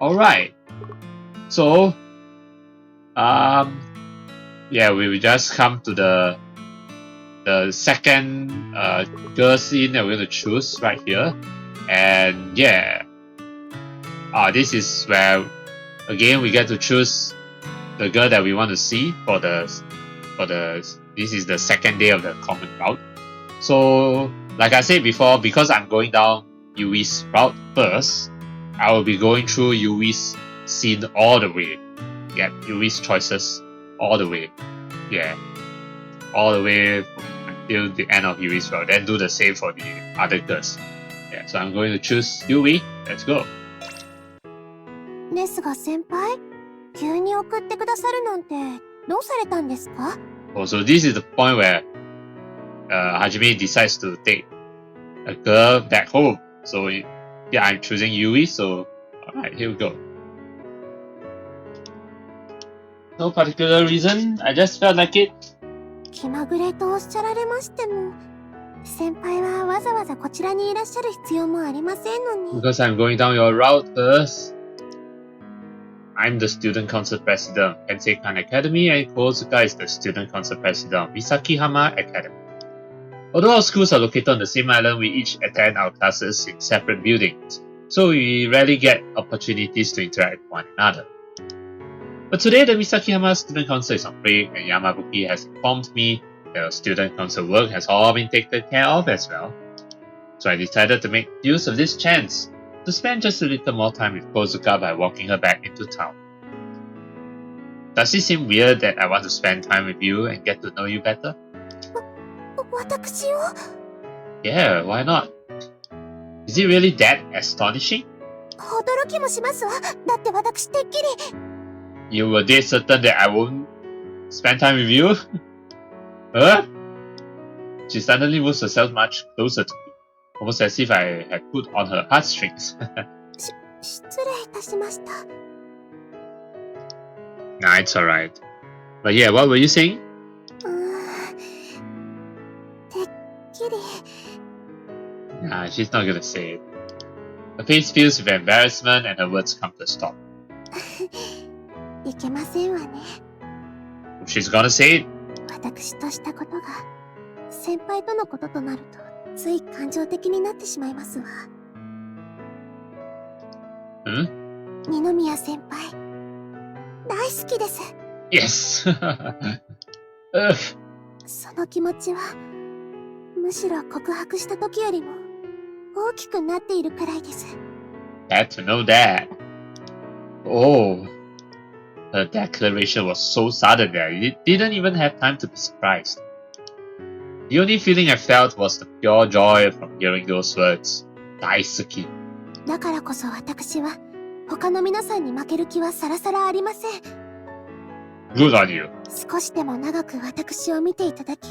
Alright. So, yeah, we will just come to the second girl scene that we're going to choose right here. And yeah, this is where again we get to choose the girl that we want to see for the this is the second day of the common route. So like I said before, because I'm going down Yui's route first, I will be going through Yui's scene all the way. Yeah, Yui's choices all the way. Yeah, all the way until the end of Yui's route. Then do the same for the other girls. Yeah, so I'm going to choose Yui. Let's go. ですが先輩、急に送ってくださるなんてどうされたんですか? Oh, so this is the point where Hajime decides to take a girl back home. So yeah, I'm choosing Yui. So alright, here we go. No particular reason. I just felt like it. 気まぐれとおっしゃられましても、先輩はわざわざこちらにいらっしゃる必要もありませんのに。Because I'm going down your route first. I'm the student council president of Tensei Khan Academy, and Kozuka is the student council president of Misakihama Academy. Although our schools are located on the same island, we each attend our classes in separate buildings, so we rarely get opportunities to interact with one another. But today, the Misakihama student council is on break, and Yamabuki has informed me that our student council work has all been taken care of as well. So I decided to make use of this chance to spend just a little more time with Kozuka by walking her back into town. Does it seem weird that I want to spend time with you and get to know you better? 私を? Yeah, why not? Is it really that astonishing? 驚きもしますわ。だって私てっきり。You were dead certain that I won't spend time with you? Huh? She suddenly moves herself much closer to me, almost as if I had put on her heartstrings. 失礼いたしました。Nah, it's alright. But yeah, what were you saying? てっきり。Nah, she's not gonna say it. Her face fills with embarrassment and her words come to a stop. いけませんわね。She's gonna say it. 私としたことが先輩とのこととなるとつい感情的になってしまいますわ。二宮先輩、大好きです。Yes. その気持ちはむしろ告白した時よりも大きくなっているくらいです。Had to know that. Oh. Her declaration was so sudden that I didn't even have time to be surprised. The only feeling I felt was the pure joy from hearing those words. Daisuki. だからこそ私は他の皆さんに負ける気はさらさらありません。Good on you. 少しでも長く私を見ていただき、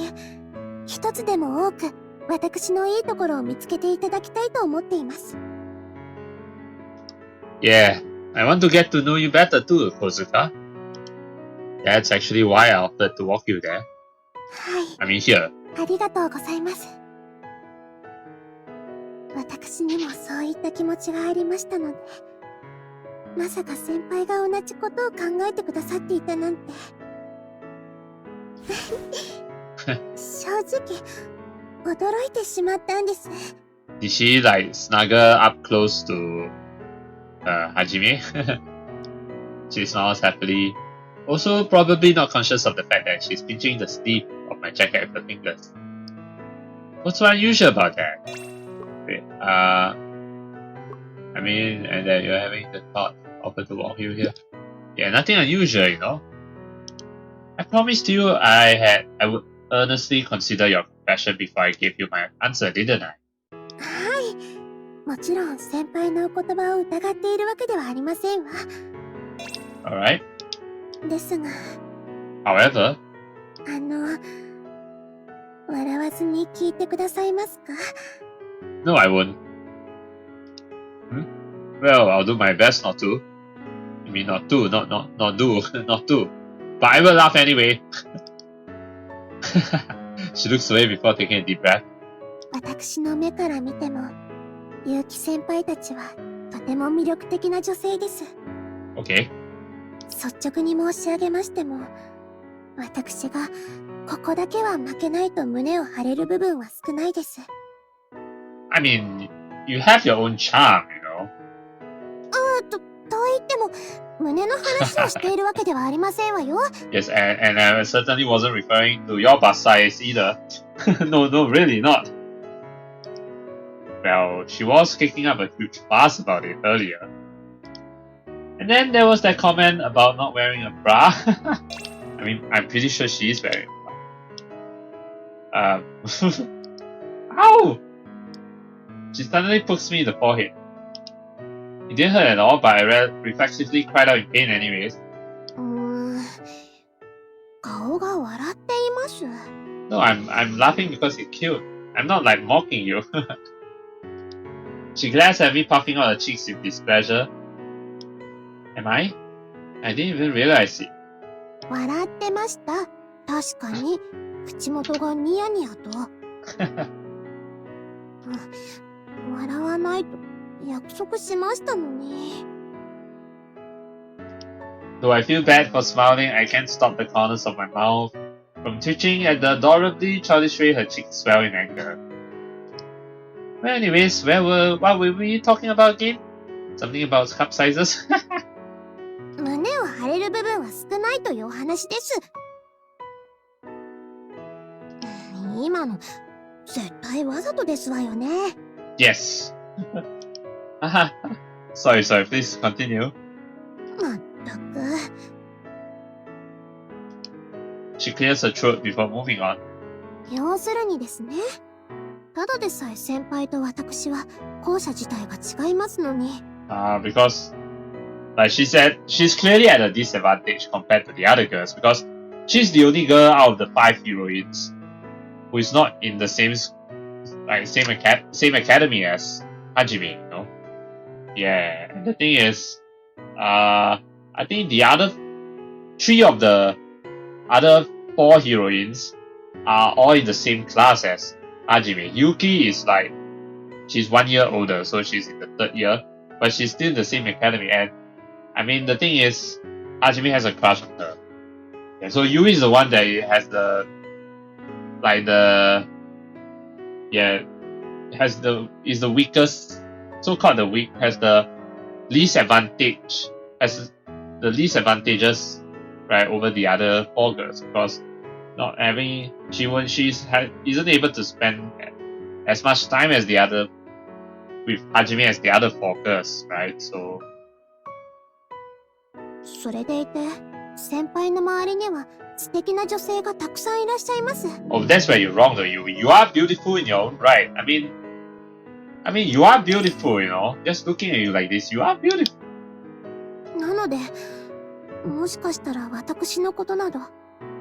一つでも多く私のいいところを見つけていただきたいと思っています。Yeah, I want to get to know you better too, Kozuka. That's actually why I offered to walk you there. はい。I mean here. ありがとうございます。私にもそういった気持ちがありましたので、まさか先輩が同じことを考えてくださっていたなんて。正直、驚いてしまったんです。Did she like snuggle up close to Hajime? She smiles happily. Also probably not conscious of the fact that she's pinching the sleeve of my jacket with her fingers. What's so unusual about that? Wait, I mean, and that you're having the thought of her to walk you here. Yeah, nothing unusual, you know. I promised you I would earnestly consider your confession before I gave you my answer, didn't I? はい。もちろん先輩のお言葉を疑っているわけではありませんわ。Alright. ですが。However. 笑わずに聞いてくださいますか? No, I won't. Well, I'll do my best not to. I mean, not to, not do, not to. But I will laugh anyway. She looks away before taking a deep breath. 私の目から見ても、結城先輩たちはとても魅力的な女性です。Okay. 率直に申し上げましても、私がここだけは負けないと胸を張れる部分は少ないです。I mean, you have your own charm, you know. と言っても、胸の話をしているわけではありませんわよ。Yes, and I certainly wasn't referring to your bust size either. No, really not. Well, she was kicking up a huge fuss about it earlier. And then there was that comment about not wearing a bra. I mean, I'm pretty sure she is wearing a bra. Ow! She suddenly pokes me in the forehead. It didn't hurt at all, but I reflexively cried out in pain anyways. 顔が笑っています。No, I'm laughing because you're cute. I'm not like mocking you. She glanced at me, puffing out her cheeks with displeasure. Am I? I didn't even realize it. 笑ってました。確かに、口元がニヤニヤと。笑わないと約束しましたのに。Though I feel bad for smiling, I can't stop the corners of my mouth from twitching at the adorably childish way her cheeks swell in anger. Well, anyways, what were we talking about again? Something about cup sizes? 胸を張れる部分は少ないというお話です。今の、絶対わざとですわよね。Yes. Sorry, please continue. まったく。She clears her throat before moving on. 要するにですね。ただでさえ先輩と私は校舎自体が違いますのに。Because, like she said, she's clearly at a disadvantage compared to the other girls because she's the only girl out of the 5 heroines who is not in the same academy as Hajime, you know? Yeah, and the thing is, I think the other 3 of the other 4 heroines are all in the same class as Hajime. Yuki is like, she's 1 year older, so she's in the 3rd year, but she's still in the same academy. And I mean, the thing is, Hajime has a crush on her. Yeah, so Yui is the one that has is the weakest, so-called the weak, has the least advantage, has the least advantages, right, over the other 4 girls because not having isn't able to spend as much time as the other with Hajime as the other 4 girls, right? So それでいて、先輩の周りには素敵な女性がたくさんいらっしゃいます。Oh, that's where you're wrong though, you are beautiful in your own right. I mean, you are beautiful, you know. Just looking at you like this, you are beautiful. なので、もしかしたら私のことなど、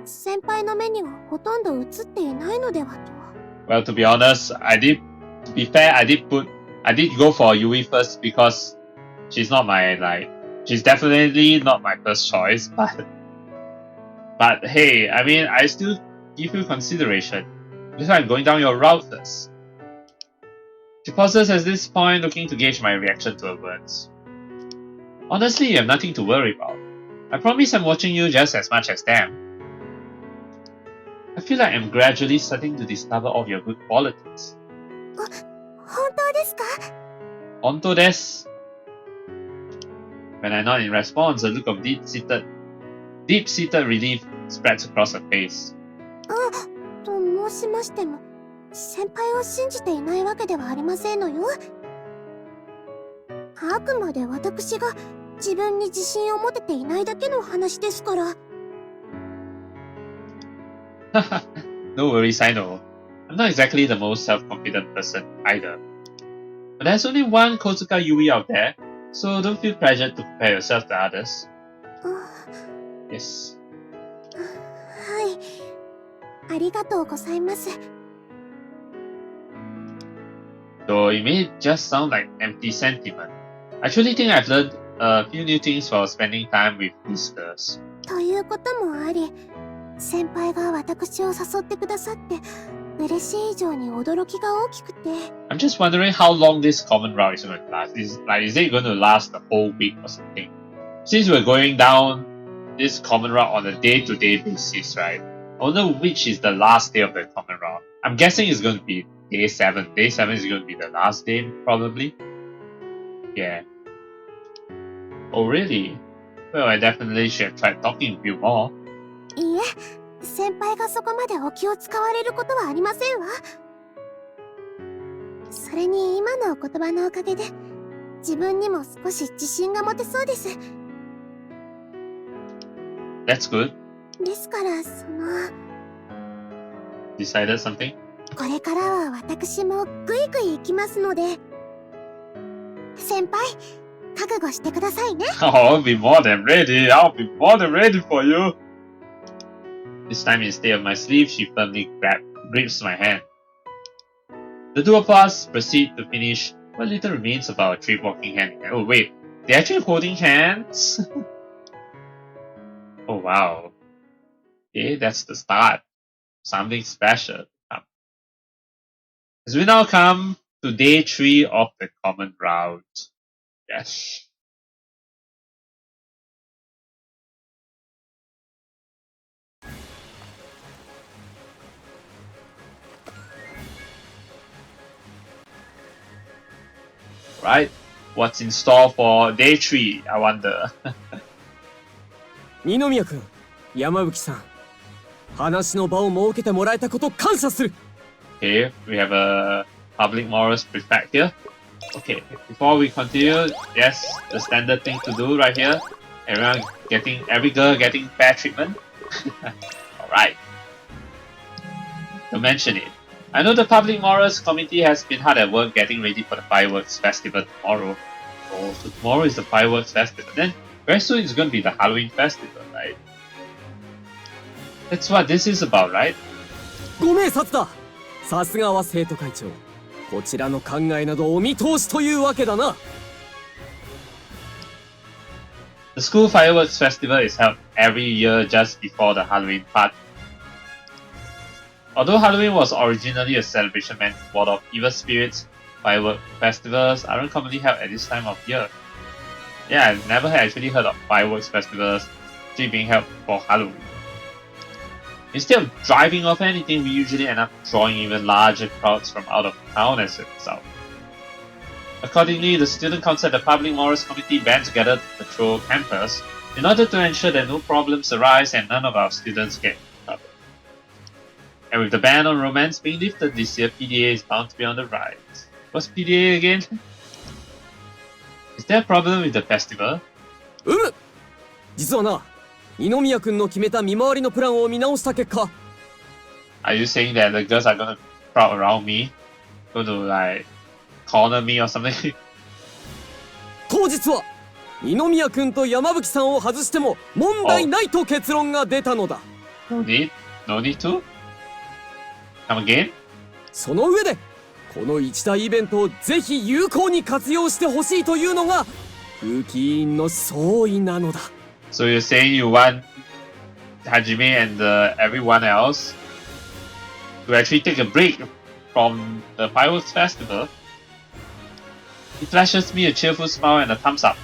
先輩の目にはほとんど映っていないのではと。Well, to be honest, to be fair, I did go for Yui first because she's definitely not my first choice, but hey, I mean, I still give you consideration. That's why I'm going down your route first. She pauses at this point, looking to gauge my reaction to her words. Honestly, you have nothing to worry about. I promise I'm watching you just as much as them. I feel like I'm gradually starting to discover all of your good qualities. 本当ですか? 本当です. When I nod in response, a look of deep-seated relief spreads across her face. と申しましても、先輩を信じていないわけではありませんのよ。あくまで私が自分に自信を持てていないだけの話ですから。No worries, I know. I'm not exactly the most self-confident person either. But there's only one Kozuka Yui out there, so don't feel pressured to compare yourself to others. Yes. はい。ありがとうございます。Though it may just sound like empty sentiment, I truly think I've learned a few new things while spending time with these girls. ということもあり、先輩が私を誘ってくださって嬉しい以上に驚きが大きくて。I'm just wondering how long this common route is going to last. Is it going to last the whole week or something? Since we're going down this common route on a day-to-day basis, right? I wonder which is the last day of the common route. I'm guessing it's going to be day 7. Day 7 is going to be the last day, probably. Yeah. Oh, really? Well, I definitely should have tried talking with you more. いいえ、先輩がそこまでお気を使われることはありませんわ。それに今のお言葉のおかげで、自分にも少し自信が持てそうです。That's good. ですから、Decided something? これからは私もグイグイ行きますので、先輩、覚悟してくださいね。Oh, I'll be more than ready. I'll be more than ready for you. This time instead of my sleeve, she firmly grips my hand. The two of us proceed to finish what little remains of our trip walking hand in hand. Oh wait, they're actually holding hands? Oh wow. Okay, that's the start. Something special. As we now come to day 3 of the common route. Yes. Right, what's in store for day 3? I wonder. 二宮君、山吹さん、話の場を設けてもらえたこと感謝する。Okay, we have a public morals prefect here. Okay, before we continue, yes, the standard thing to do right here. Every girl getting fair treatment. Alright. To mention it, I know the Public Morals Committee has been hard at work getting ready for the fireworks festival tomorrow. Oh, so tomorrow is the fireworks festival. Then very soon it's going to be the Halloween festival, right? That's what this is about, right? ご明察だ。さすがは生徒会長。こちらの考えなどお見通しというわけだな。The school fireworks festival is held every year just before the Halloween party. Although Halloween was originally a celebration meant to ward off evil spirits, firework festivals aren't commonly held at this time of year. Yeah, I've never actually heard of fireworks festivals actually being held for Halloween. Instead of driving off anything, we usually end up drawing even larger crowds from out of town as a result. Accordingly, the Student Council and the Public Morals Committee band together to patrol campus in order to ensure that no problems arise and none of our students get in trouble. And with the ban on romance being lifted this year, PDA is bound to be on the rise. What's PDA again? Is there a problem with the festival? 実はな、二宮君の決めた見回りのプランを見直した結果。Are you saying that the girls are gonna crowd around me? Going to like corner me or something? 当日は二宮君と山吹さんを外しても問題ないと結論が出たのだ。No need to? Come again? その上でこの一大イベントをぜひ有効に活用してほしいというのが風紀委員の総意なのだ。So you're saying you want Hajime and everyone else to actually take a break from the fireworks festival? He flashes me a cheerful smile and a thumbs up.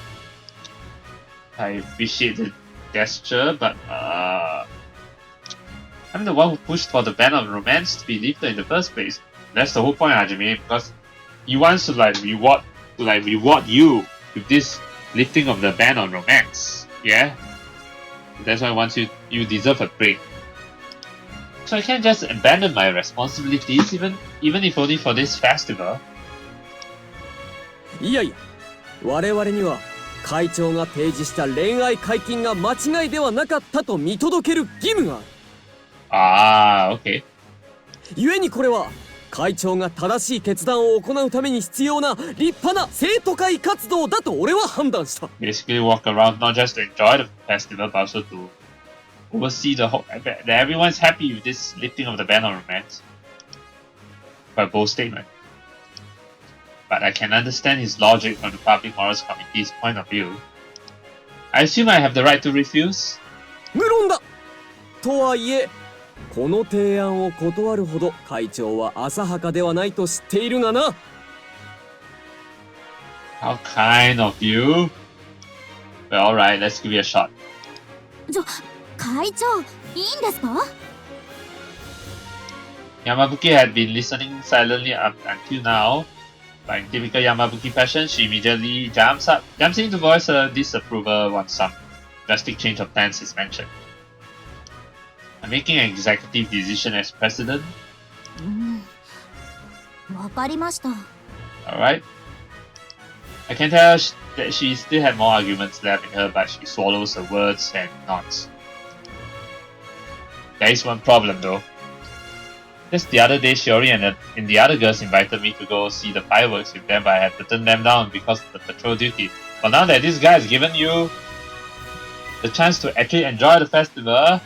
I appreciate the gesture, but I'm the one who pushed for the ban on romance to be lifted in the first place. That's the whole point, Hajime, because he wants to reward you with this lifting of the ban on romance. Yeah? That's why once you deserve a break. So I can't just abandon my responsibilities even if only for this festival. いやいや、我々には会長が提示した恋愛解禁が間違いではなかったと見届ける義務がある。Okay. 故にこれは会長が正しい決断を行うために必要な立派な生徒会活動だと俺は判断した。Basically walk around not just to enjoy the festival but also to oversee the whole that everyone's happy with this lifting of the ban on romance. Quite a bold statement. But I can understand his logic from the Public Morals Committee's point of view. I assume I have the right to refuse? 無論だ。とはいえ、この提案を断るほど会長は浅はかではないと知っているがな。How kind of you. Well, alright, let's give it a shot. 会長、いいんですか？ Yamabuki had been listening silently up until now. But in typical Yamabuki fashion, she immediately jumps in to voice her disapproval once some drastic change of plans is mentioned. I'm making an executive decision as president. わかりました。Alright. I can tell that she still had more arguments left in her, but she swallows her words and nods. There is one problem though. Just the other day, Shiori and the other girls invited me to go see the fireworks with them, but I had to turn them down because of the patrol duty. But now that this guy has given you the chance to actually enjoy the festival,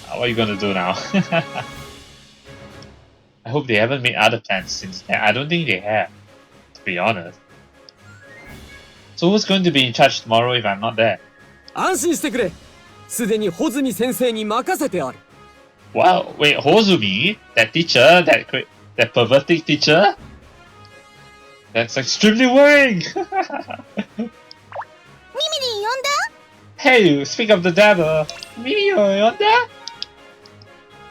what are you gonna do now? I hope they haven't made other plans since then. I don't think they have, to be honest. So who's going to be in charge tomorrow if I'm not there? 安心してくれ。すでに穂積先生に任せてある。Wow, wait, Hozumi? That teacher? That pervertic teacher? That's extremely worrying! ミミリン呼んだ？ Hey, speak of the devil! Mimi, you're there?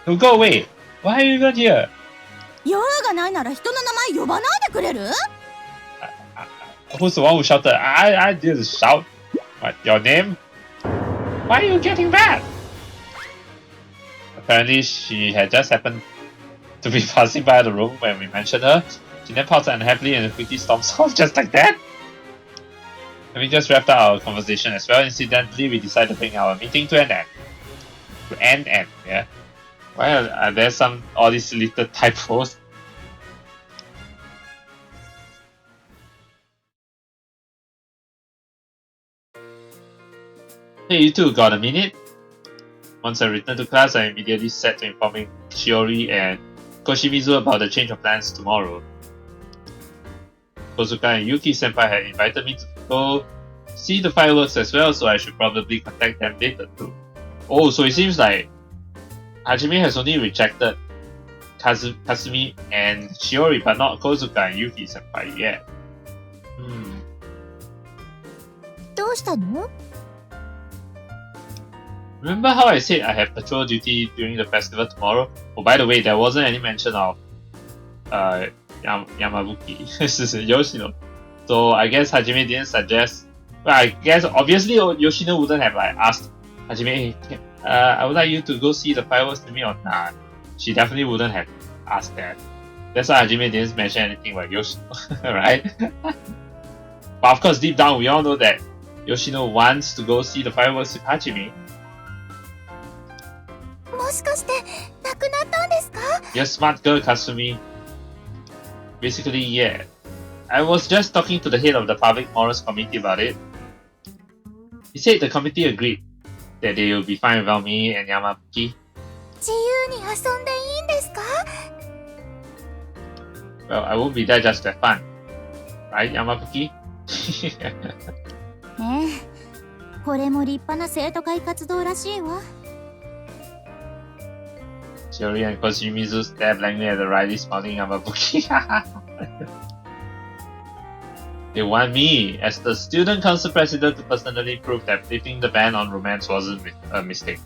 No, go away! Why are you even here? 用がないなら人の名前呼ばないでくれる？ Who's the one who shouted? I didn't shout. What, your name? Why are you getting mad? Apparently, she had just happened to be passing by the room when we mentioned her. She then pouted unhappily and quickly storms off just like that. And we just wrapped up our conversation as well. Incidentally, we decided to bring our meeting to an end. To end, yeah. Why are there all these little typos? Hey, you two, got a minute? Once I returned to class, I immediately set to informing Shiori and Koshimizu about the change of plans tomorrow. Kozuka and Yuki-senpai had invited me to go see the fireworks as well, so I should probably contact them later too. Oh, so it seems like Hajime has only rejected Kasumi and Shiori, but not Kozuka and Yuki-senpai yet. どうしたの？ Remember how I said I have patrol duty during the festival tomorrow? Oh, by the way, there wasn't any mention of Yamabuki. This is Yoshino. So I guess Hajime didn't suggest. Well, I guess obviously Yoshino wouldn't have asked Hajime, hey, I would like you to go see the fireworks with me or not. She definitely wouldn't have asked that. That's why Hajime didn't mention anything about Yoshino, right? But of course, deep down, we all know that Yoshino wants to go see the fireworks with Hajime. もしかして亡くなったんですか？ You're smart girl, Kasumi. Basically, yeah. I was just talking to the head of the Public Morals Committee about it. He said the committee agreed that they will be fine without me and Yamabuki. 自由に遊んでいいんですか？ Well, I won't be there just to have fun. Right, Yamabuki? ねえ、これも立派な生徒会活動らしいわ。 Shiori and Koshimizu stared blankly at the wryly smiling Yamabuki. They want me, as the student council president, to personally prove that lifting the ban on romance wasn't a mistake.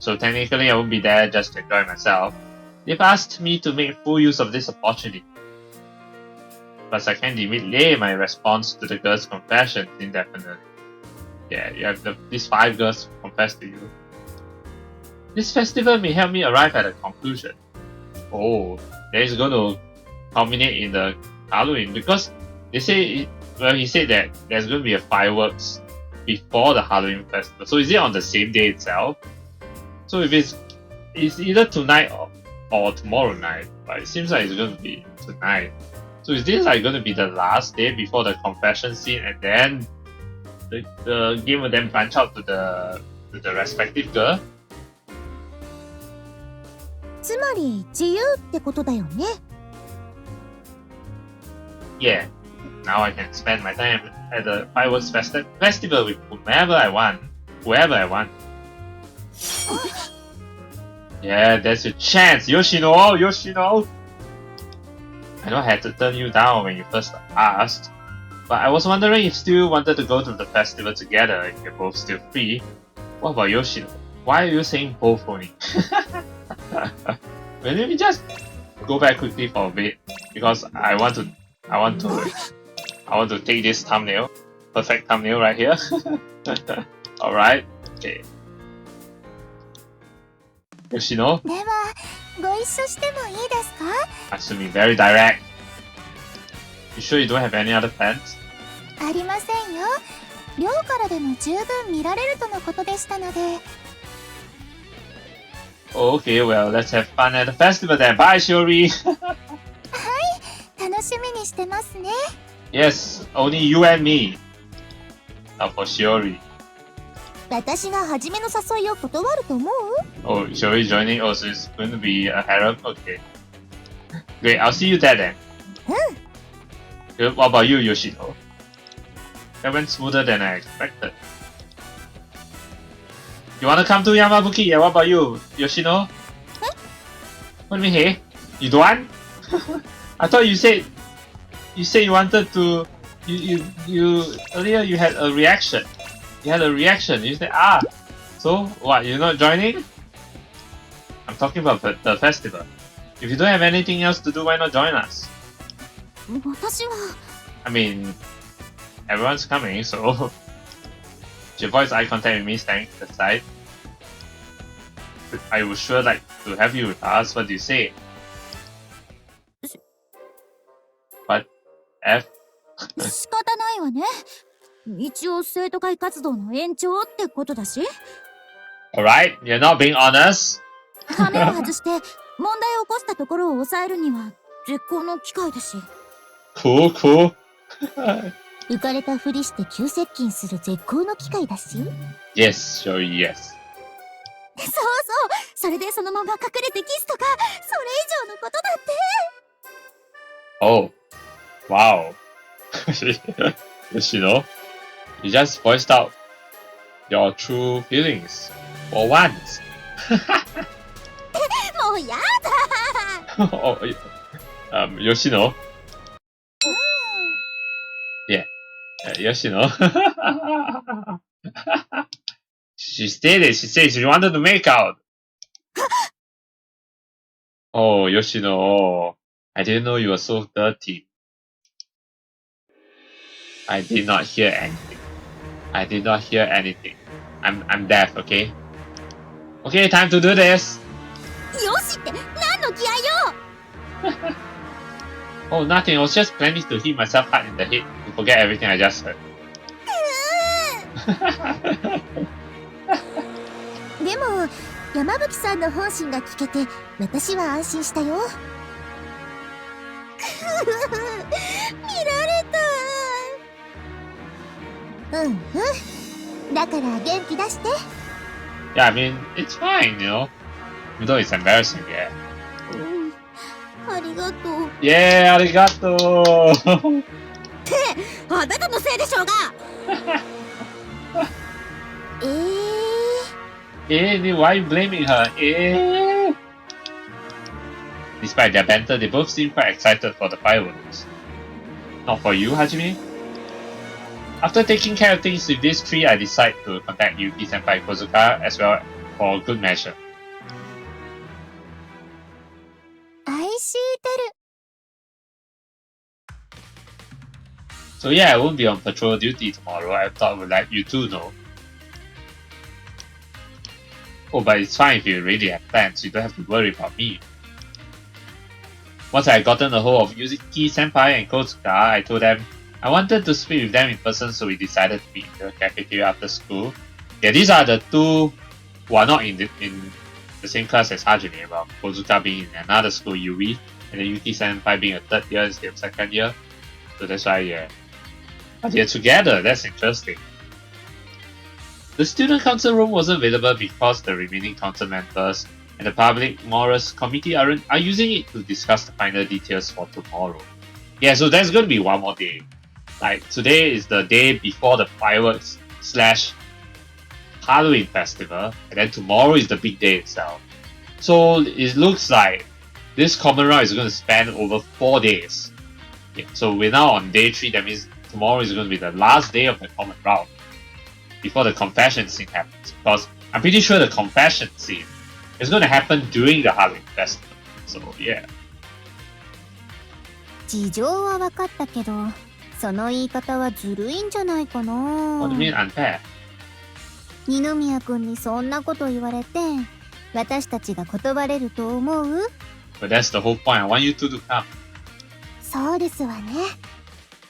So technically I won't be there just to enjoy myself. They've asked me to make full use of this opportunity. Plus I can't delay my response to the girls' confession indefinitely. Yeah, you have these 5 girls who confess to you. This festival may help me arrive at a conclusion. Oh, that is going to culminate in the Halloween, because they say, well, he said that there's going to be a fireworks before the Halloween festival. So is it on the same day itself? So if it's either tonight or tomorrow night, but it seems like it's going to be tonight. So is this going to be the last day before the confession scene, and then the game will then branch out to the respective girl? つまり自由ってことだよね。Yeah, now I can spend my time at the fireworks festival with whoever I want. Yeah, that's your chance, Yoshino! Yoshino! I know I had to turn you down when you first asked, but I was wondering if you still wanted to go to the festival together if you're both still free. What about Yoshino? Why are you saying both only? Well, let me just go back quickly for a bit because I want to take this thumbnail, perfect thumbnail right here. All right, okay. Yoshino, ではご一緒してもいいですか？ assuming very direct. You sure you don't have any other plans? ありませんよ。寮からでも十分見られるとのことでしたので。Okay, well, let's have fun at the festival then. Bye, Shiori. 楽しみにしてますね。 Yes, only you and me. Now for Shiori. 私が初めの誘いを断ると思う？ Oh, Shiori joining. Oh, so it's going to be a harem. Okay. Great, I'll see you there then. Good. What about you, Yoshino? That went smoother than I expected. You wanna come to Yamabuki? Yeah, what about you, Yoshino? What do you mean, hey? You don't want? I thought you said you wanted to. You earlier you had a reaction. You had a reaction. You said So what? You're not joining? I'm talking about the festival. If you don't have anything else to do, why not join us? 私は I mean, everyone's coming, so you avoid eye contact with me standing to the side. I would sure like to have you with us. What do you say? What? F? 仕方ないわね。一応生徒会活動の延長ってことだし。Alright, you're not being honest. 羽目を外して問題を起こしたところを抑えるには絶好の機会だし。Cool, cool. 浮かれたふりして急接近する絶好の機会だし。 Yes, sure, yes. そうそう。それでそのまま隠れてキスとか、それ以上のことだって。 Oh, wow. Yoshino, you just voiced out your true feelings for once. もうやだ。 Oh, Yoshino. Yeah, Yoshino. She stated, she said she wanted to make out. Oh, Yoshino, I didn't know you were so dirty. I did not hear anything. I did not hear anything. I'm deaf, okay? Okay, time to do this. よしって何の気合よ。 Oh, nothing. I was just planning to hit myself hard in the head to forget everything I just heard. でも山吹さんの本心が聞けて私は安心したよ。見られた。うんうん。だから元気出して。 Yeah, I mean, it's fine, you know? Even though it's embarrassing, yeah. うん。ありがとう。 Yeah, arigato! あなたのせいでしょうが。Why are you blaming her? Despite their banter, they both seem quite excited for the fireworks. Not for you, Hajime? After taking care of things with these three, I decide to contact Yuki-senpai Kozuka as well for good measure. IxShe Tell. So yeah, I won't be on patrol duty tomorrow. I thought I would let you two know. Oh, but it's fine if you really have plans. You don't have to worry about me. Once I had gotten a hold of Yuki-senpai and Kozuka, I told them I wanted to speak with them in person, so we decided to meet in the cafeteria after school. Yeah, these are the two who are not in the same class as Hajime, well, Kozuka being in another school, Yui, and then Yuki-senpai being a third year instead of second year. So that's why, yeah. But they're together, that's interesting. The student council room wasn't available because the remaining council members and the public morals committee are using it to discuss the final details for tomorrow. Yeah, so there's going to be one more day. Like, today is the day before the fireworks / Halloween festival, and then tomorrow is the big day itself. So it looks like this common round is going to span over 4 days. Okay, so we're now on day 3. That means tomorrow is going to be the last day of the common round before the confession scene happens. Because I'm pretty sure the confession scene is going to happen during the Halloween festival. So yeah. 事情は分かったけど、その言い方はずるいんじゃないかな。What do you mean unfair? 二宮君にそんなこと言われて、私たちが断れると思う？ But that's the whole point. I want you two to come. そうですわね。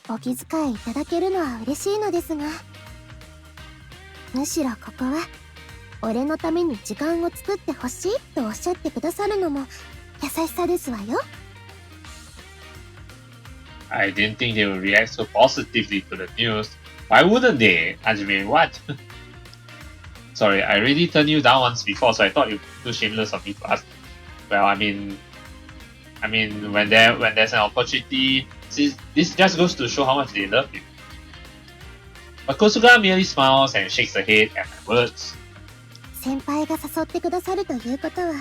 お気遣いいただけるのは嬉しいのですが、むしろここは俺のために時間を作ってほしいとおっしゃってくださるのも優しさですわよ。I didn't think they would react so positively to the news. Why wouldn't they? Hajime, what? Sorry, I already turned you down once before, so I thought you were too shameless of me to ask. Well, I mean, when there's an opportunity, this just goes to show how much they love you. But Kosuga merely smiles and shakes her head at my words. 先輩が誘ってくださるということは、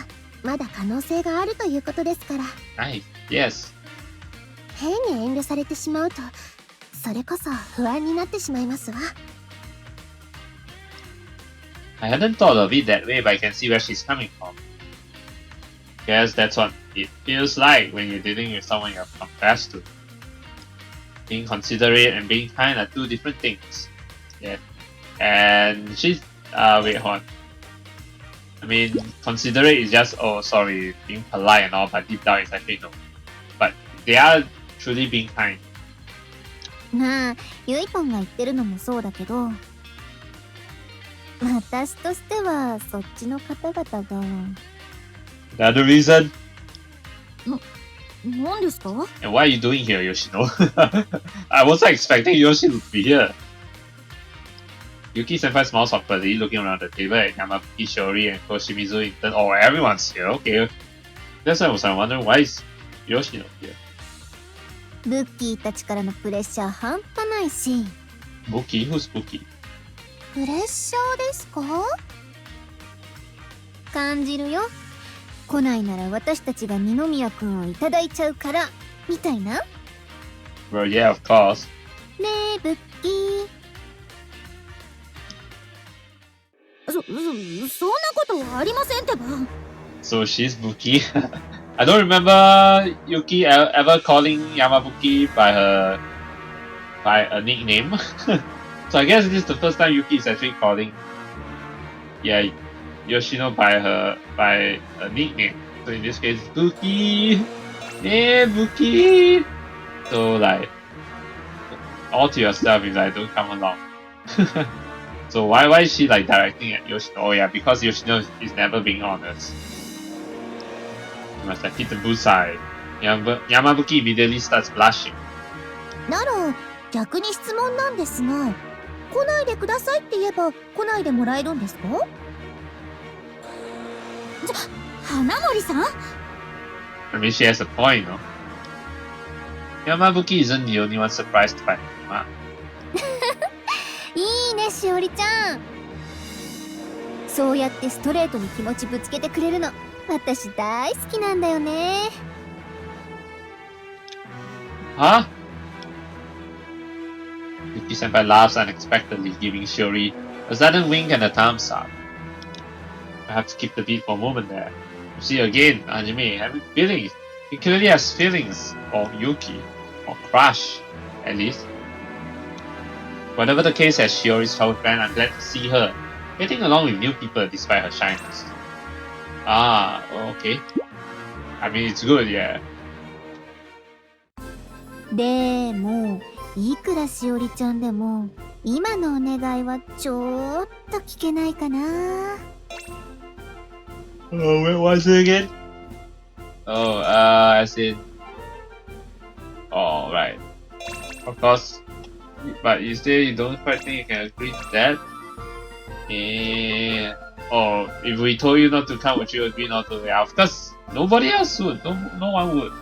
まだ可能性があるということですから。Nice, yes. 変に遠慮されてしまうと、それこそ不安になってしまいますわ。I hadn't thought of it that way, but I can see where she's coming from. Guess that's what it feels like when you're dealing with someone you have confessed to. Being considerate and being kind are two different things. Yeah. And she's wait, hold on. I mean, considerate is just, oh sorry, being polite and all, but deep down it's actually no. But they are truly being kind. まあ、ゆいぽんが言ってるのもそうだけど、私としてはそっちの方々が。Another reason? 何ですか? And what are you doing here, Yoshino? I wasn't expecting Yoshino to be here. Yuki-senpai smiles awkwardly, looking around the table at Yamabuki, Shiori, and Koshimizu in turn. Oh, everyone's here, okay. That's why I was wondering, why is Yoshino here? ブッキーたちからのプレッシャー半端ないし。Buki? Who's Buki? プレッシャーですか？感じるよ。来ないなら私たちが二宮くんをいただいちゃうからみたいな。 Well, yeah, of course. ねえブッキー。そんなことはありませんってば。 So she's Buki. I don't remember Yuki ever calling Yamabuki by a nickname. So I guess this is the first time Yuki is actually calling Yoshino by a nickname. So in this case, Buki. Yeah, Buki. So like, all to yourself is like, don't come along. So why is she like directing at Yoshino? Oh yeah, because Yoshino is never being honest. She must have hit the bullseye. Yamabuki immediately starts blushing. なら逆に質問なんですが、来ないでくださいって言えば来ないでもらえるんですか？花森さん？ I mean, she has a point, no? Yamabuki isn't the only one surprised by Nima. いいね、しおりちゃん。そうやってストレートに気持ちぶつけてくれるの、私大好きなんだよね。Huh? Yuki-senpai laughs unexpectedly, giving Shiori a sudden wink and a thumbs up. I have to keep the beat for a moment there. You see again, Hajime having feelings. He clearly has feelings for Yuki, or crush, at least. Whatever the case as Shiori's childhood friend, I'm glad to see her getting along with new people despite her shyness. Ah, okay. I mean, it's good, yeah. でも、いくらしおりちゃんでも、今のお願いはちょっと聞けないかな。Oh, wait, what's it again? Oh, as in... Oh, right. Of course. But you say you don't quite think you can agree to that? Yeah. Oh, if we told you not to come, would you agree not to? Yeah, of course. Nobody else would. No one would.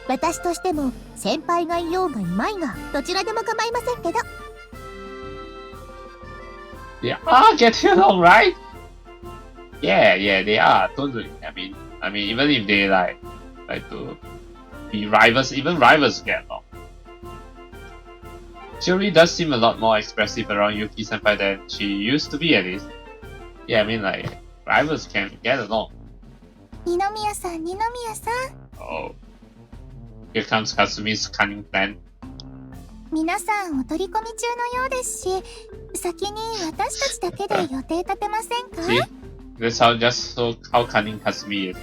私としても先輩がいようがいまいがどちらでも構いませんけど。Yeah, get along, right? Yeah, they are totally. I mean, even if they like to be rivals, even rivals get along. She really does seem a lot more expressive around Yuki Senpai than she used to be, at least. Yeah, I mean, like, rivals can get along. Ninomiya-san. Oh. Here comes Kasumi's cunning plan. 皆さんお取り込み中のようですし、先に私たちだけで予定立てませんか？ See? That's how cunning Kasumi is.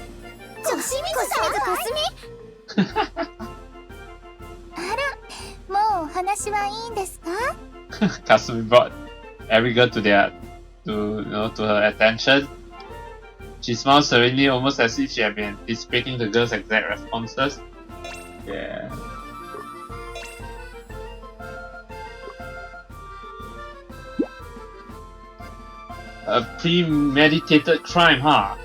清水かすみあら、もうお話はいいんですか？ Kasumi brought every girl to her attention. She smiled serenely, almost as if she had been anticipating the girl's exact responses. Yeah. A premeditated crime, huh?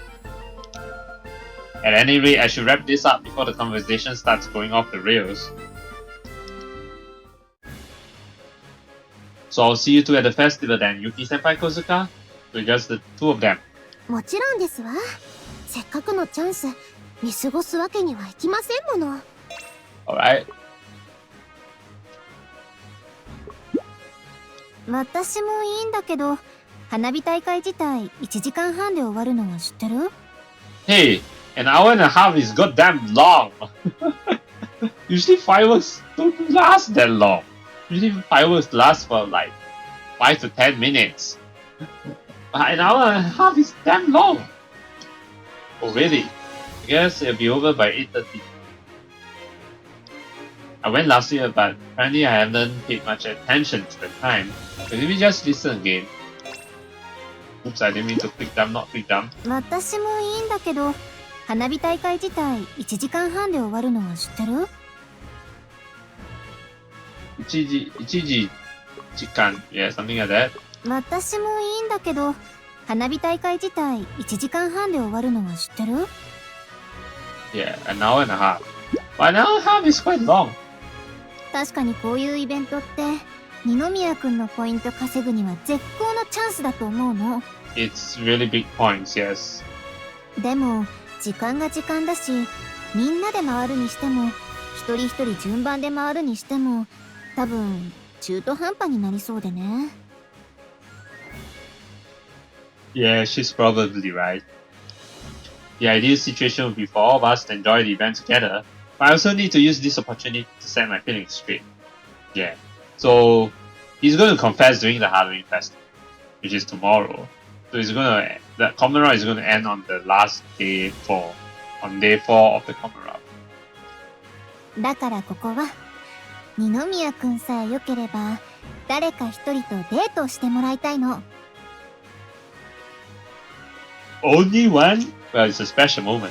At any rate, I should wrap this up before the conversation starts going off the rails. So I'll see you two at the festival then, Yuki-senpai, Kozuka? So just the two of them. もちろんですわ。せっかくのチャンス、見過ごすわけにはいきませんもの。Alright. 私もいいんだけど、花火大会自体1時間半で終わるのは知ってる？ Hey, an hour and a half is goddamn long! Usually fireworks don't last that long. Usually fireworks last for like 5 to 10 minutes. An hour and a half is damn long! Oh really? I guess it'll be over by 8:30. I went last year, but apparently I haven't paid much attention to the time. So let me just listen again. Oops, I didn't mean to click them, not click them. 私もいいんだけど、花火大会自体1時間半で終わるのは知ってる1時間 yeah, something like that. 私もいいんだけど、花火大会自体1時間半で終わるのは知ってる Yeah, an hour and a half. But an hour and a half is quite long. 確かにこういうイベントって、二宮くんのポイント稼ぐには絶好のチャンスだと思うの。It's really big points, yes. でも、時間が時間だし、みんなで回るにしても、一人一人順番で回るにしても、多分、中途半端になりそうでね。Yeah, she's probably right. The ideal situation would be for all of us to enjoy the event together, but I also need to use this opportunity to set my feelings straight. Yeah. So, he's going to confess during the Halloween festival, which is tomorrow. So the common round is going to end on the last day 4, on day 4 of the common round. だからここは、二宮くんさえ良ければ、誰か一人とデートをしてもらいたいの。Only one? Well, it's a special moment.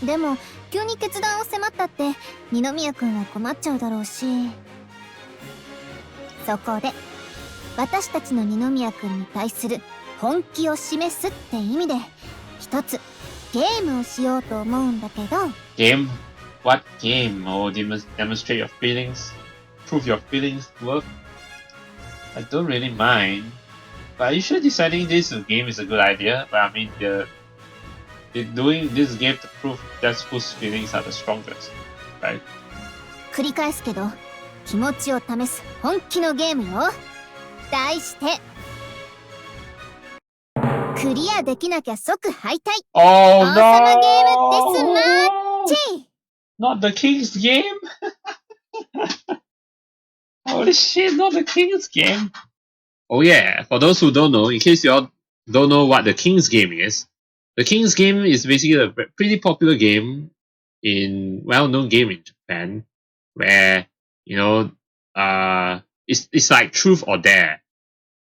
でも、急に決断を迫ったって、二宮くんは困っちゃうだろうし。そこで、私たちの二宮くんに対する本気を示すって意味で、一つゲームをしようと思うんだけど。Game? What game? Oh, demonstrate your feelings? Prove your feelings work? I don't really mind. But are you sure deciding this game is a good idea? But I mean, they're doing this game to prove just whose feelings are the strongest, right? 繰り返すけど、気持ちを試す本気のゲームよ。題して、クリアできなきゃ即敗退。Oh 王様ゲームデスマッチ。Not the King's game? Holy shit, not the King's game. Oh yeah, for those who don't know, in case you all don't know what the King's game is, the King's game is basically a pretty popular game well-known game in Japan, where, you know, it's like truth or dare,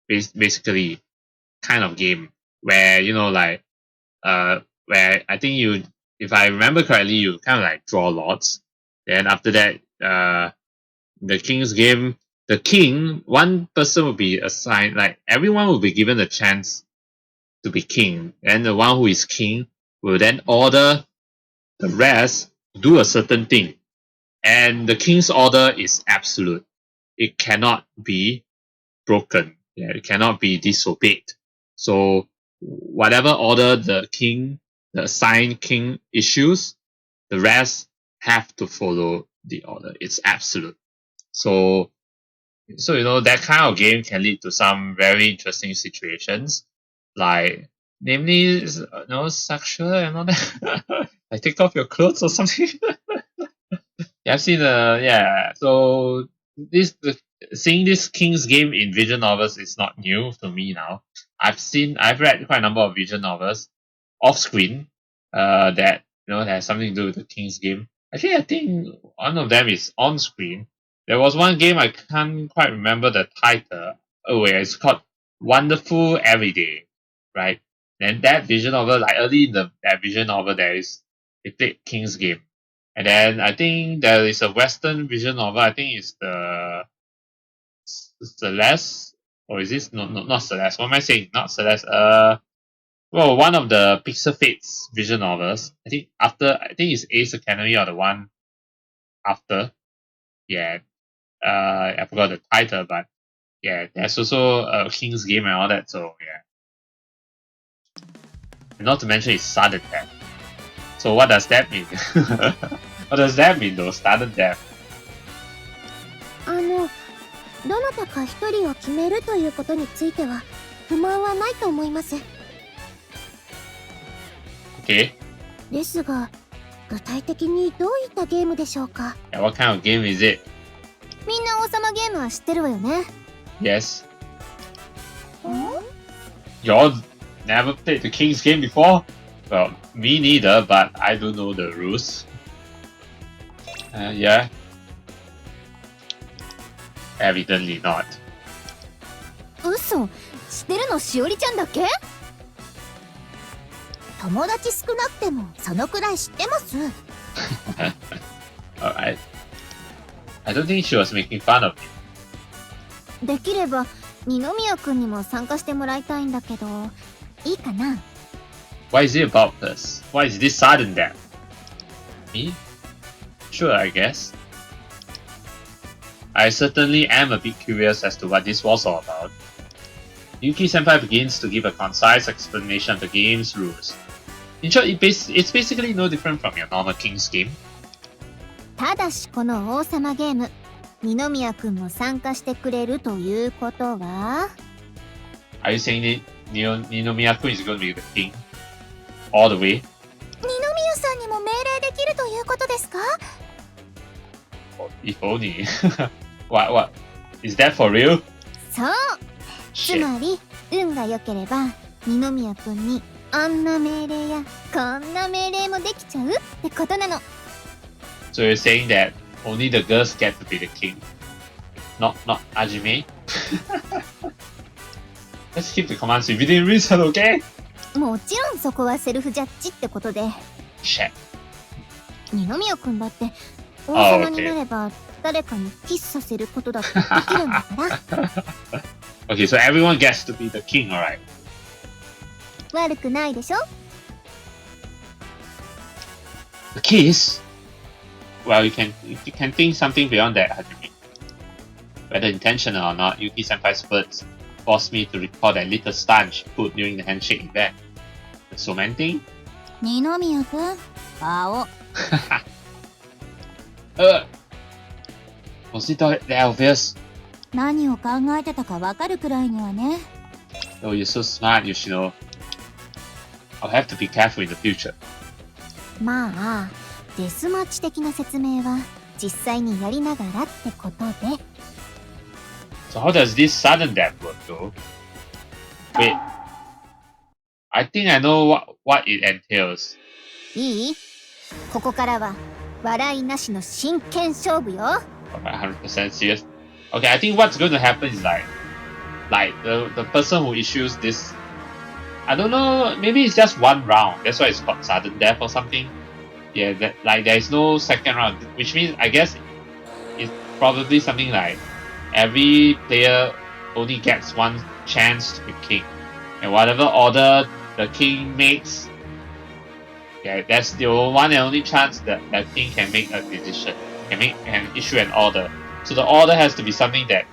basically, kind of game, where, you know, like, where I think if I remember correctly, you kind of like draw lots, then after that, the King's game, the king, one person will be assigned, like everyone will be given a chance to be king, and the one who is king will then order the rest to do a certain thing, and the king's order is absolute. It cannot be broken. Yeah, it cannot be disobeyed. So whatever order the assigned king issues, the rest have to follow the order. It's absolute. So that kind of game can lead to some very interesting situations, like namely, sexual and all that. Like take off your clothes or something. Yeah, I've seen So seeing this King's game in visual novels is not new to me now. I've read quite a number of visual novels off screen, that has something to do with the King's game. Actually, I think one of them is on screen. There was one game I can't quite remember the title. Oh wait, it's called Wonderful Everyday, right? Then that visual novel, like early in that visual novel, they played King's game. And then I think there is a Western visual novel. I think it's the Celeste, or is this not Celeste? What am I saying? Not Celeste. Well, one of the Pixel Fates visual novels. I think it's Ace Academy or the one after. Yeah. I forgot the title, but yeah, there's also a King's Game and all that. So yeah. And not to mention it's sudden death. So what does that mean? What does that mean though? Sudden death. どなたか一人を決めるということについては不満はないと思います。Okay. ですが、具体的にどういったゲームでしょうか？ Yeah, what kind of game is it? みんな王様ゲームは知ってるわよね。Yes. Y'all never played the King's game before? Well, me neither, but I do know the rules. Yeah. Evidently not. 嘘、知ってるのしおりちゃんだっけ？友達少なくてもそのくらい知ってます。Alright. I don't think she was making fun of me. できれば二宮くんにも参加してもらいたいんだけど、いいかな？ Why is it about this? Why is this sudden death? Me? Sure, I guess. I certainly am a bit curious as to what this was all about. Yuki-senpai begins to give a concise explanation of the game's rules. In short, it's basically no different from your normal King's game. ただしこの王様ゲーム、二宮くんも参加してくれるということは Are you saying that Ninomiya-kun is going to be the king? All the way? 二宮さんにも命令できるということですか？ If only. What? Is that for real? そう。つまり、運が良ければ、二宮くんにあんな命令やこんな命令もできちゃうってことなの。So you're saying that only the girls get to be the king? Not Hajime? Let's keep the commands within reason, okay? もちろんそこはセルフジャッジってことで。Shit. 二宮くんだって王様になれば誰かにキスさせることだってできるんだから。Okay, so everyone gets to be the king, alright? 悪くないでしょ？ The kiss? Well, you can think something beyond that, Hajime. Whether intentional or not, Yuki-senpai's words forced me to recall that little stunt she pulled during the handshake event. The Soman thing? 二宮くん、青。Was it that obvious? 何を考えてたかわかるくらいにはね。Oh, you're so smart, Yoshino. I'll have to be careful in the future. まあ、デスマッチ的な説明は実際にやりながらってことで。So how does this sudden death work, though? Wait. I think I know what it entails. いい？ここからは笑いなしの真剣勝負よ。Okay, 100% serious. Okay, I think what's going to happen is like the person who issues this, I don't know, maybe it's just one round. That's why it's called sudden death or something. Yeah, there is no second round, which means I guess it's probably something like every player only gets one chance to be king, and whatever order the king makes, yeah, that's the one and only chance that the king can make a decision, can issue an order. So the order has to be something that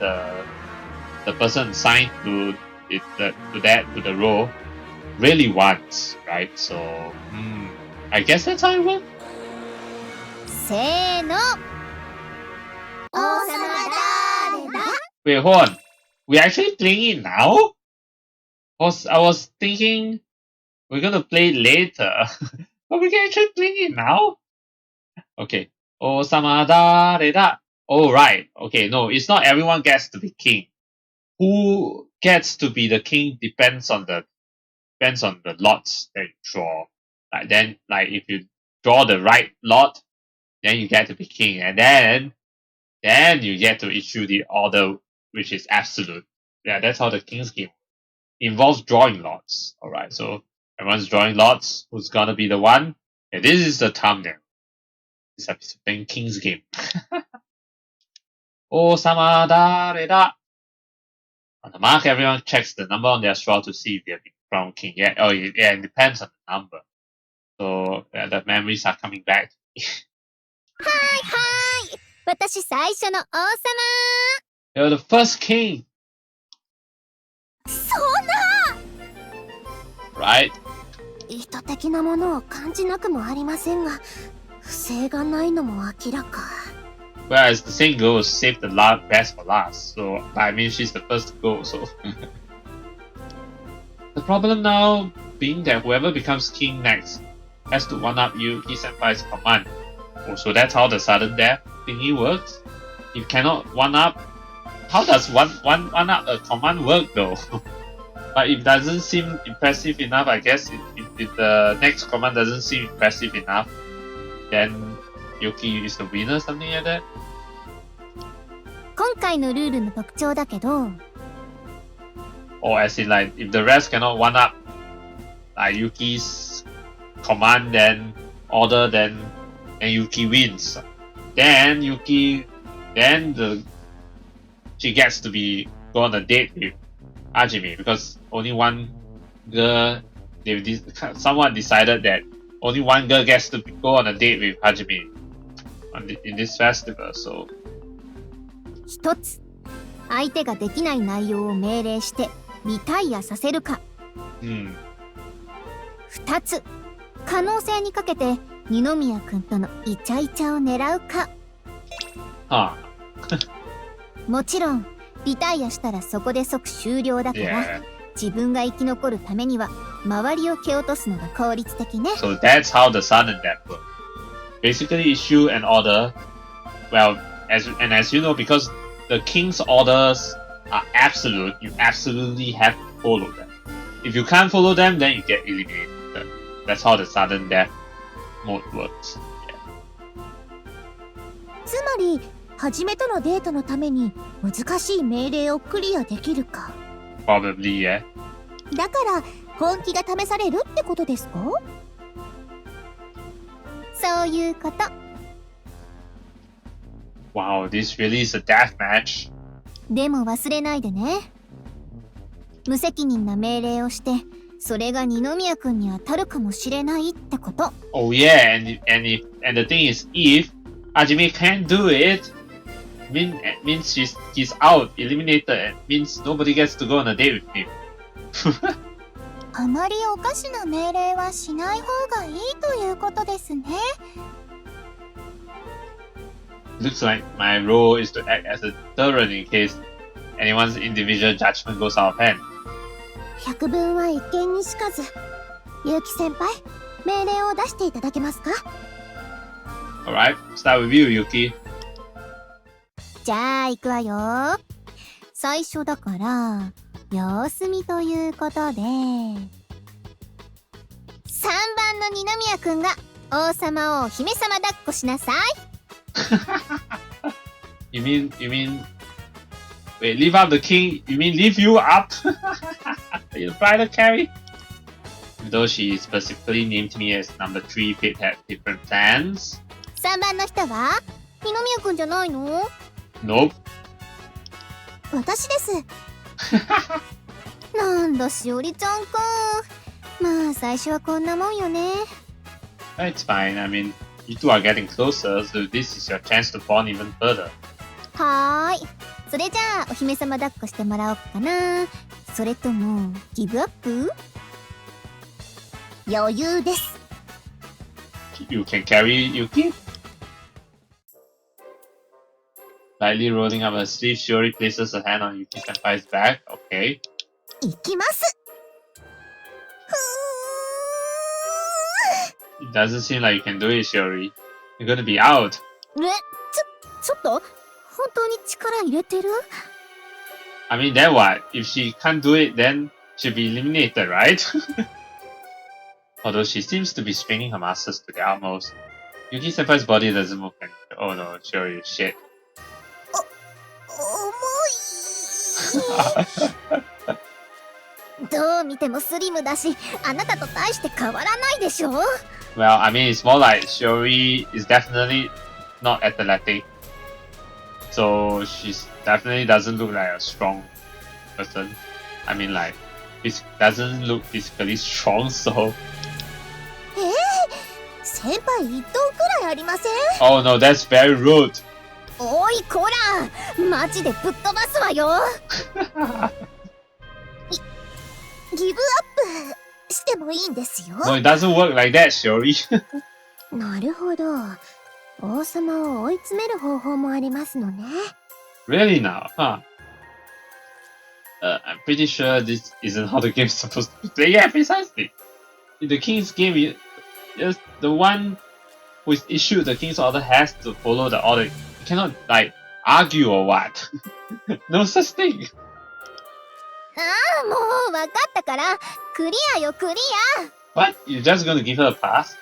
the person assigned to the role really want, right? So, I guess that's how it works. せーの。王様誰だ？ Wait, hold on. We're actually playing it now? I was thinking we're gonna play it later. But we can actually play it now? Okay. Osama dareda. Oh, right. Okay, no, it's not everyone gets to be king. Who gets to be the king depends on the lots that you draw. Like if you draw the right lot, then you get to be king, and then you get to issue the order, which is absolute. Yeah, that's how the king's game involves drawing lots. Alright, so everyone's drawing lots. Who's gonna be the one? And this is the thumbnail. This episode playing King's Game. Osama dareda. On the mark, everyone checks the number on their straw to see if they have been crowned king. Yeah, it depends on the number. So the memories are coming back. はい。私最初の王様。 You're the first king. そんな。 Right? 意図的なものを感じなくもありませんが、不正がないのも明らか。 Well, as the saying goes, save the best for last. So, I mean, she's the first to go, so. The problem now being that whoever becomes king next has to one-up Yuki Senpai's command. Oh, so that's how the sudden death thingy works? You cannot one-up. How does one-up a command work though? But if it doesn't seem impressive enough, I guess if the next command doesn't seem impressive enough, then Yuki is the winner, something like that? 今回のルールの特徴だけど、 Or as in like, if the rest cannot one-up like Yuki's command, then order, then Yuki wins. Then she gets to go on a date with Hajime, because only one girl, someone decided that only one girl gets to go on a date with Hajime in this festival, so. 一つ、相手ができない内容を命令してリタイアさせるか。二つ、可能性にかけて二宮君とのイチャイチャを狙うか。もちろんリタイアしたらそこで即終了だから、自分が生き残るためには周りを蹴落とすのが効率的ね。So that's how the sudden death works. Basically issue an order. Well, as you know, because the king's orders are absolute, you absolutely have to follow them. If you can't follow them, then you get eliminated. That's how the sudden death mode works. つまり、はじめとのデートのために難しい命令をクリアできるか。Probably, yeah. だから本気が試されるってことですか？そういうこと。Wow, this really is a death match. でも忘れないでね。無責任な命令をして、それが二宮君に当たるかもしれないってこと。Oh yeah, and the thing is, if Hajime can't do it, means he's out, eliminated. It means nobody gets to go on a date with him. あまりおかしな命令はしない方がいいということですね。Looks like my role is to act as a deterrent in case anyone's individual judgment goes out of hand. 百聞は一見にしかず。結城先輩、命令を出していただけますか？ Alright, start with you, Yuki. じゃあ行くわよ。最初だから様子見ということで、3番の二宮君が王様を姫様抱っこしなさい。You mean wait, leave up the king? You mean leave you up? You bridal carry? Though she specifically named me as number 3, Fate had different plans. 3番の人は二宮君じゃないの？ Nope. 私です。なんだしおりちゃんか。まあ最初はこんなもんよね。It's fine. I mean, you two are getting closer, so this is your chance to bond even further. はーい。それじゃあお姫様抱っこしてもらおうかな。それともギブアップ？余裕です。You can carry Yuki? Lightly rolling up her sleeve, Shiori places her hand on Yuki Senpai's back. Okay. 行きます。It doesn't seem like you can do it, Shiori. You're gonna be out. ちょっと本当に力入れてる？ I mean, then what? If she can't do it, then she'll be eliminated, right? Although she seems to be straining her muscles to the utmost. Yuki Senpai's body doesn't move anymore. Oh no, Shiori, shit. どう見てもスリムだし、あなたと大して変わらないでしょ。 Well, I mean, it's more like Shiori is definitely not athletic. So she definitely doesn't look like a strong person. I mean, like, it doesn't look physically strong, so... 先輩一頭くらいありません？ Oh no, that's very rude. おいこら、マジでぶっ飛ばすわよ。ギブアップしてもいいんですよ。No, it doesn't work like that, Shiori. なるほど。王様を追い詰める方法もありますのね。Really now, huh? I'm pretty sure this isn't how the game's supposed to be played. Yeah, precisely. In the King's game, the one who is issued the King's order has to follow the order. You cannot, like, argue or what. No such thing. ああ、もう分かったから、クリアよクリア。What? You're just gonna give her a pass?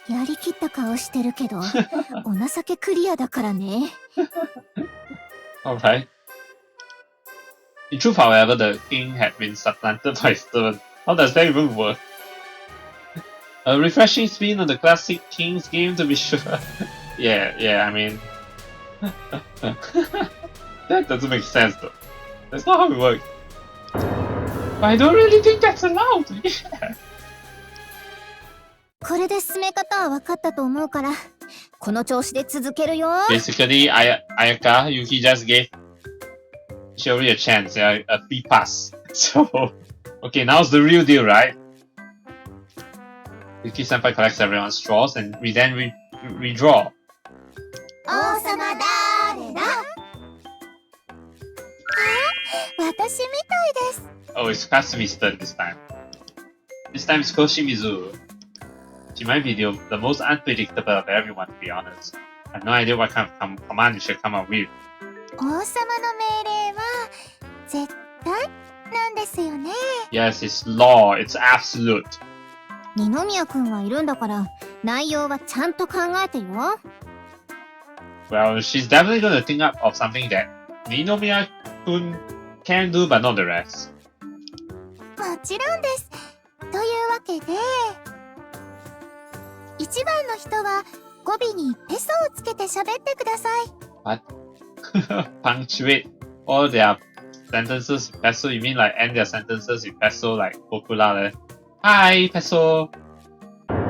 やりきった顔してるけど、お情けクリアだからね。Alright. In truth, however, the king had been supplanted by his servant. How does that even work? A refreshing spin on the classic King's game to be sure. yeah, I mean... that doesn't make sense though. That's not how it works. But I don't really think that's allowed. Yeah. これで進め方は分かったと思うから、この調子で続けるよ。Basically, Ayaka, Yuki just gave Shiori a chance, a free pass. So, okay, now's the real deal, right? Yuki Senpai collects everyone's straws and we then redraw. 王様誰だ？私みたいです。Oh, it's Kasumi turn this time. This time it's Koshimizu. She might be the most unpredictable of everyone, to be honest. I have no idea what kind of command you should come up with. 王様の命令は絶対なんですよね。Yes, it's law. It's absolute. 二宮くんはいるんだから、内容はちゃんと考えてよ。Well, she's definitely going to think up of something that Ninomiya-kun can do, but not the rest. もちろんです。というわけで、1番の人は語尾にペソをつけて喋ってください。What? Punctuate all their sentences with peso? You mean like end their sentences with peso like popular? Hi, peso!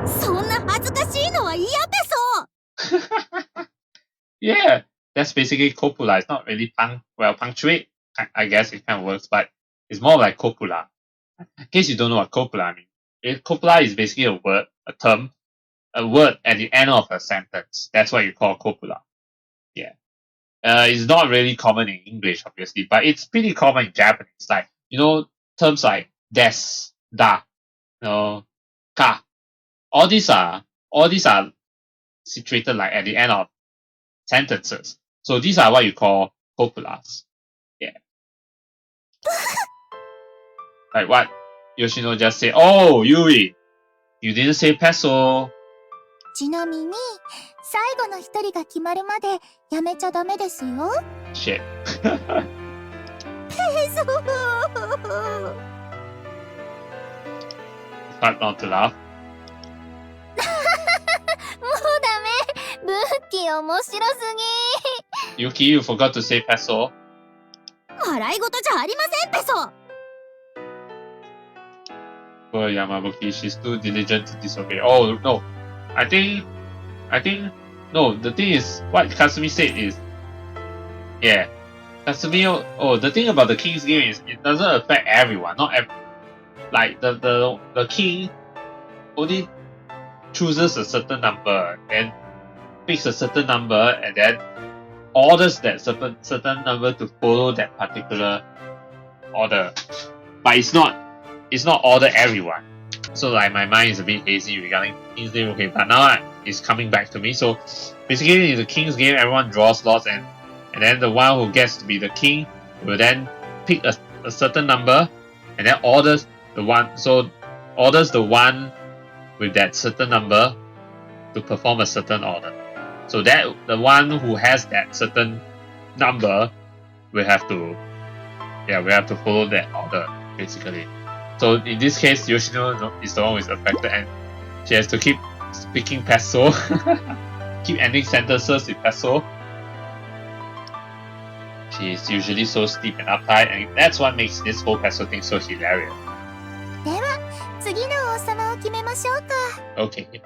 そんな恥ずかしいのは嫌ペソYeah, that's basically copula. It's not really punctuate. I guess it kind of works, but it's more like copula. In case you don't know what copula means, copula is basically a word, a term, a word at the end of a sentence. That's what you call copula. Yeah. It's not really common in English, obviously, but it's pretty common in Japanese. Like, terms like des, da, ka. All these are situated like at the end of sentences. So these are what you call copulas. Yeah. Like what Yoshino just said, oh, Yui, you didn't say peso. ちなみに、最後の一人が決まるまでやめちゃダメですよ。Shit. ペソHard not to laugh. もうダメ。ブッキー面白すぎ。Yuki, you forgot to say peso. 笑い事じゃありません、ペソ。Poor Yamabuki, she's too diligent to disobey. Oh no, I think, no, the thing is, what Kasumi said is, yeah, Casimiro, the thing about the King's game is it doesn't affect everyone. Not like the king only chooses a certain number and picks a certain number and then orders that certain number to follow that particular order. But it's not order everyone. So like my mind is a bit hazy regarding King's game. Okay, but now it's coming back to me. So basically in the King's game, everyone draws lots and then the one who gets to be the king will then pick a certain number and then orders the one with that certain number to perform a certain order. So that the one who has that certain number will have to follow that order basically. So in this case, Yoshino is the one who is affected and she has to keep speaking peso, keep ending sentences with peso. She is usually so steep and uptight, and that's what makes this whole peso thing so hilarious. では、次の王様を決めましょうか。 Okay.